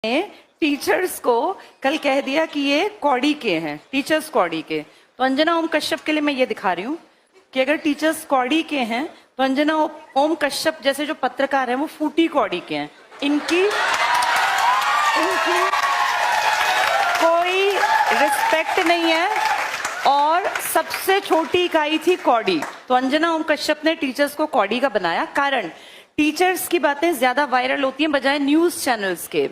ने टीचर्स को कल कह दिया कि ये कौड़ी के हैं, टीचर्स कौड़ी के। तो अंजना ओम कश्यप के लिए मैं ये दिखा रही हूँ कि अगर टीचर्स कौड़ी के हैं तो अंजना ओम कश्यप जैसे जो पत्रकार हैं वो फूटी कौड़ी के हैं। इनकी कोई रिस्पेक्ट नहीं है और सबसे छोटी इकाई थी कौड़ी। तो अंजना ओम कश्यप ने टीचर्स को कौड़ी का बनाया। कारण टीचर्स की बातें ज्यादा वायरल होती हैं बजाय न्यूज चैनल्स के।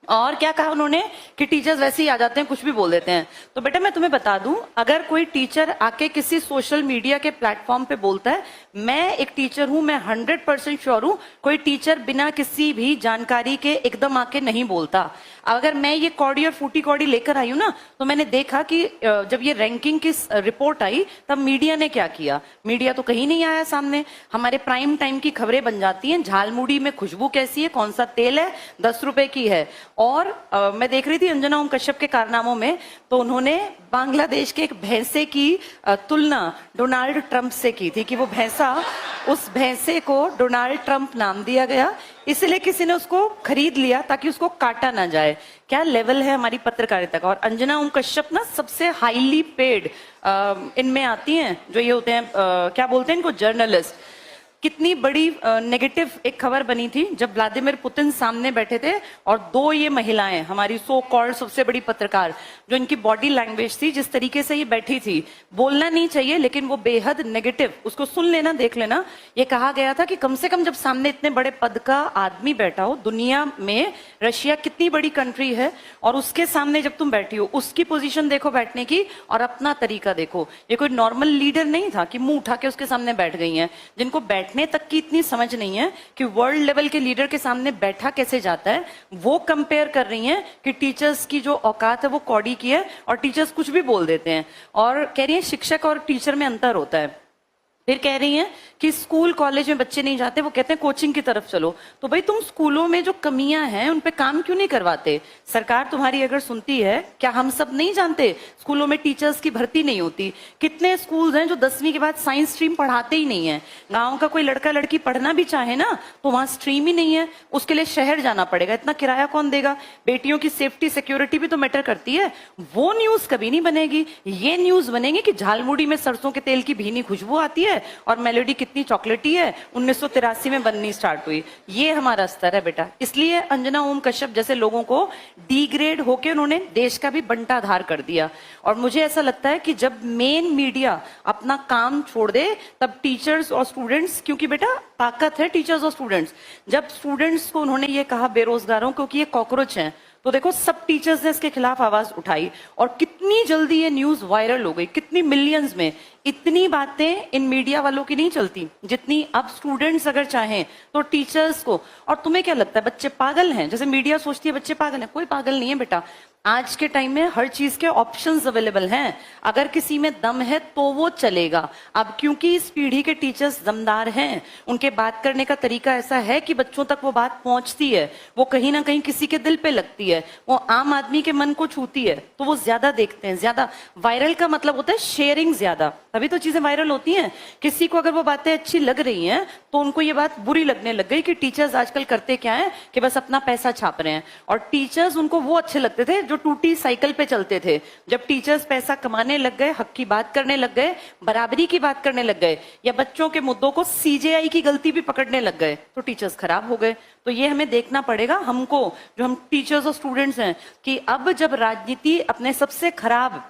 और क्या कहा उन्होंने कि टीचर्स वैसे ही आ जाते हैं, कुछ भी बोल देते हैं। तो बेटा मैं तुम्हें बता दूं, अगर कोई टीचर आके किसी सोशल मीडिया के प्लेटफॉर्म पे बोलता है, मैं एक टीचर हूं, मैं 100% श्योर हूं कोई टीचर बिना किसी भी जानकारी के एकदम आके नहीं बोलता। अगर मैं ये कौड़ी और फूटी कौड़ी लेकर आई हूं ना, तो मैंने देखा कि जब ये रैंकिंग की रिपोर्ट आई तब मीडिया ने क्या किया। मीडिया तो कहीं नहीं आया सामने। हमारे प्राइम टाइम की खबरें बन जाती हैं, झालमुड़ी में खुशबू कैसी है, कौन सा तेल है, 10 रुपए की है। और मैं देख रही थी अंजना ओम कश्यप के कारनामों में, तो उन्होंने बांग्लादेश के एक भैंसे की तुलना डोनाल्ड ट्रंप से की थी कि वो भैंसा, उस भैंसे को डोनाल्ड ट्रंप नाम दिया गया, इसलिए किसी ने उसको खरीद लिया ताकि उसको काटा ना जाए। क्या लेवल है हमारी पत्रकारिता का। और अंजना ओम कश्यप ना सबसे हाईली पेड इनमें आती हैं, जो ये होते हैं क्या बोलते हैं इनको, जर्नलिस्ट। कितनी बड़ी नेगेटिव एक खबर बनी थी जब व्लादिमीर पुतिन सामने बैठे थे और दो ये महिलाएं, हमारी सो कॉल्ड सबसे बड़ी पत्रकार, जो इनकी बॉडी लैंग्वेज थी, जिस तरीके से ये बैठी थी, बोलना नहीं चाहिए लेकिन वो बेहद नेगेटिव, उसको सुन लेना, देख लेना। ये कहा गया था कि कम से कम जब सामने इतने बड़े पद का आदमी बैठा हो, दुनिया में रशिया कितनी बड़ी कंट्री है और उसके सामने जब तुम बैठी हो, उसकी पोजीशन देखो बैठने की और अपना तरीका देखो। ये कोई नॉर्मल लीडर नहीं था कि मुंह उठा के उसके सामने बैठ गई हैं, जिनको बैठने तक की इतनी समझ नहीं है कि वर्ल्ड लेवल के लीडर के सामने बैठा कैसे जाता है। वो कंपेयर कर रही हैं कि टीचर्स की जो औकात है वो कौड़ी की है और टीचर्स कुछ भी बोल देते हैं। और कह रही है शिक्षक और टीचर में अंतर होता है। फिर कह रही हैं कि स्कूल कॉलेज में बच्चे नहीं जाते, वो कहते हैं कोचिंग की तरफ चलो। तो भाई तुम स्कूलों में जो कमियां हैं उन पे काम क्यों नहीं करवाते। सरकार तुम्हारी अगर सुनती है, क्या हम सब नहीं जानते स्कूलों में टीचर्स की भर्ती नहीं होती। कितने स्कूल्स हैं जो 10वीं के बाद साइंस स्ट्रीम पढ़ाते ही नहीं है। गाँव का कोई लड़का लड़की पढ़ना भी चाहे ना तो वहां स्ट्रीम ही नहीं है, उसके लिए शहर जाना पड़ेगा। इतना किराया कौन देगा। बेटियों की सेफ्टी सिक्योरिटी भी तो मैटर करती है। वो न्यूज कभी नहीं बनेगी। ये न्यूज बनेगी कि झालमुड़ी में सरसों के तेल की भीनी खुशबू आती है और मेलोडी कितनी चॉकलेटी है, 1983 में बननी स्टार्ट हुई। ये हमारा स्तर है बेटा। इसलिए अंजना ओम कश्यप जैसे लोगों को डिग्रेड होके उन्होंने देश का भी बंटाधार कर दिया। और मुझे ऐसा लगता है कि जब मेन मीडिया अपना काम छोड़ दे तब टीचर्स और स्टूडेंट्स, क्योंकि बेटा ताकत है टीचर्स और स्टूडेंट्स। जब स्टूडेंट्स को उन्होंने ये कहा बेरोजगारों को कि ये कॉकरोच हैं, तो देखो सब टीचर्स ने इसके खिलाफ आवाज उठाई और कितनी जल्दी ये न्यूज वायरल हो गई, कितनी मिलियंस में। इतनी बातें इन मीडिया वालों की नहीं चलती जितनी अब स्टूडेंट्स अगर चाहें तो टीचर्स को। और तुम्हें क्या लगता है बच्चे पागल हैं, जैसे मीडिया सोचती है बच्चे पागल हैं? कोई पागल नहीं है बेटा। आज के टाइम में हर चीज के ऑप्शंस अवेलेबल हैं। अगर किसी में दम है तो वो चलेगा। अब क्योंकि इस पीढ़ी के टीचर्स दमदार हैं, उनके बात करने का तरीका ऐसा है कि बच्चों तक वो बात पहुंचती है, वो कहीं ना कहीं किसी के दिल पे लगती है, वो आम आदमी के मन को छूती है, तो वो ज्यादा देखते हैं। ज्यादा वायरल का मतलब होता है शेयरिंग ज्यादा, तभी तो चीजें वायरल होती हैं। किसी को अगर वो बातें अच्छी लग रही हैं तो उनको ये बात बुरी लगने लग गई कि टीचर्स आजकल करते क्या है कि बस अपना पैसा छाप रहे हैं। और टीचर्स उनको वो अच्छे लगते थे जो टूटी साइकिल पे चलते थे। जब टीचर्स पैसा कमाने लग गए, हक की बात करने लग गए, बराबरी की बात करने लग गए, या बच्चों के मुद्दों को सीजेआई की गलती भी पकड़ने लग गए, तो टीचर्स खराब हो गए। तो ये हमें देखना पड़ेगा हमको, जो हम टीचर्स और स्टूडेंट्स हैं, कि अब जब राजनीति अपने सबसे खराब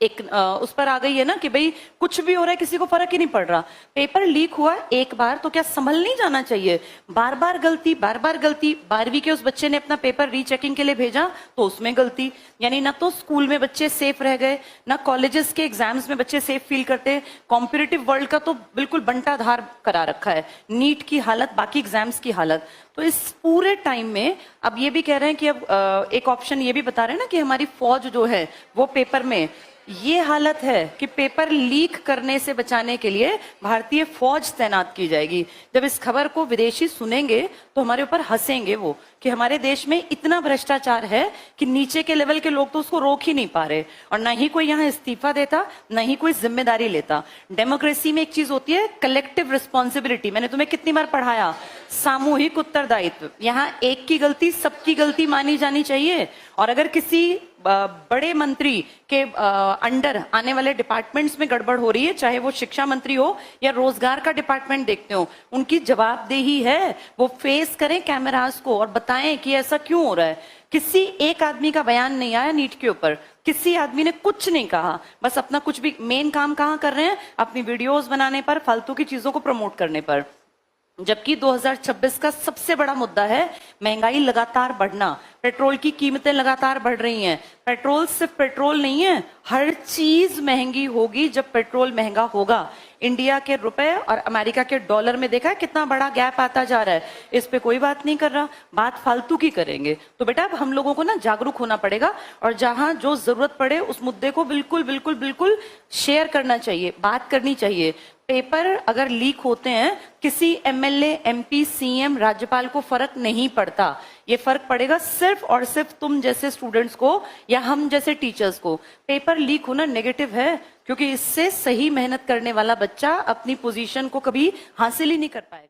एक उस पर आ गई है ना कि भाई कुछ भी हो रहा है, किसी को फर्क ही नहीं पड़ रहा। पेपर लीक हुआ एक बार तो क्या संभल नहीं जाना चाहिए? बार बार गलती, बार बार गलती। 12वीं के उस बच्चे ने अपना पेपर रीचेकिंग के लिए भेजा तो उसमें गलती। यानी ना तो स्कूल में बच्चे सेफ रह गए, ना कॉलेजेस के एग्जाम्स में बच्चे सेफ फील करते। कॉम्पिटिटिव वर्ल्ड का तो बिल्कुल बंटाधार करा रखा है, नीट की हालत, बाकी एग्जाम्स की हालत। तो इस पूरे टाइम में अब ये भी कह रहे हैं कि अब एक ऑप्शन ये भी बता रहे हैं ना कि हमारी फौज जो है वो पेपर में, ये हालत है कि पेपर लीक करने से बचाने के लिए भारतीय फौज तैनात की जाएगी। जब इस खबर को विदेशी सुनेंगे तो हमारे ऊपर हंसेंगे वो कि हमारे देश में इतना भ्रष्टाचार है कि नीचे के लेवल के लोग तो उसको रोक ही नहीं पा रहे, और ना ही कोई यहाँ इस्तीफा देता, ना ही कोई जिम्मेदारी लेता। डेमोक्रेसी में एक चीज होती है कलेक्टिव रिस्पॉन्सिबिलिटी। मैंने तुम्हें कितनी बार पढ़ाया, सामूहिक उत्तरदायित्व। यहाँ एक की गलती सबकी गलती मानी जानी चाहिए। और अगर किसी बड़े मंत्री के अंडर आने वाले डिपार्टमेंट्स में गड़बड़ हो रही है, चाहे वो शिक्षा मंत्री हो या रोजगार का डिपार्टमेंट देखते हो, उनकी जवाबदेही है, वो फेस करें कैमरास को और बताएं कि ऐसा क्यों हो रहा है। किसी एक आदमी का बयान नहीं आया नीट के ऊपर, किसी आदमी ने कुछ नहीं कहा, बस अपना कुछ भी मेन काम कहाँ कर रहे हैं, अपनी वीडियोस बनाने पर, फालतू की चीजों को प्रमोट करने पर। जबकि 2026 का सबसे बड़ा मुद्दा है महंगाई लगातार बढ़ना, पेट्रोल की कीमतें लगातार बढ़ रही हैं। पेट्रोल सिर्फ पेट्रोल नहीं है, हर चीज महंगी होगी जब पेट्रोल महंगा होगा। इंडिया के रुपए और अमेरिका के डॉलर में देखा है कितना बड़ा गैप आता जा रहा है। इस पे कोई बात नहीं कर रहा, बात फालतू की करेंगे। तो बेटा अब हम लोगों को ना जागरूक होना पड़ेगा और जहां जो जरूरत पड़े उस मुद्दे को बिल्कुल बिल्कुल बिल्कुल शेयर करना चाहिए, बात करनी चाहिए। पेपर अगर लीक होते हैं, किसी एमएलए, एमपी, सीएम, राज्यपाल को फर्क नहीं पड़ता। ये फर्क पड़ेगा सिर्फ और सिर्फ तुम जैसे स्टूडेंट्स को या हम जैसे टीचर्स को। पेपर लीक होना नेगेटिव है, क्योंकि इससे सही मेहनत करने वाला बच्चा अपनी पोजीशन को कभी हासिल ही नहीं कर पाएगा।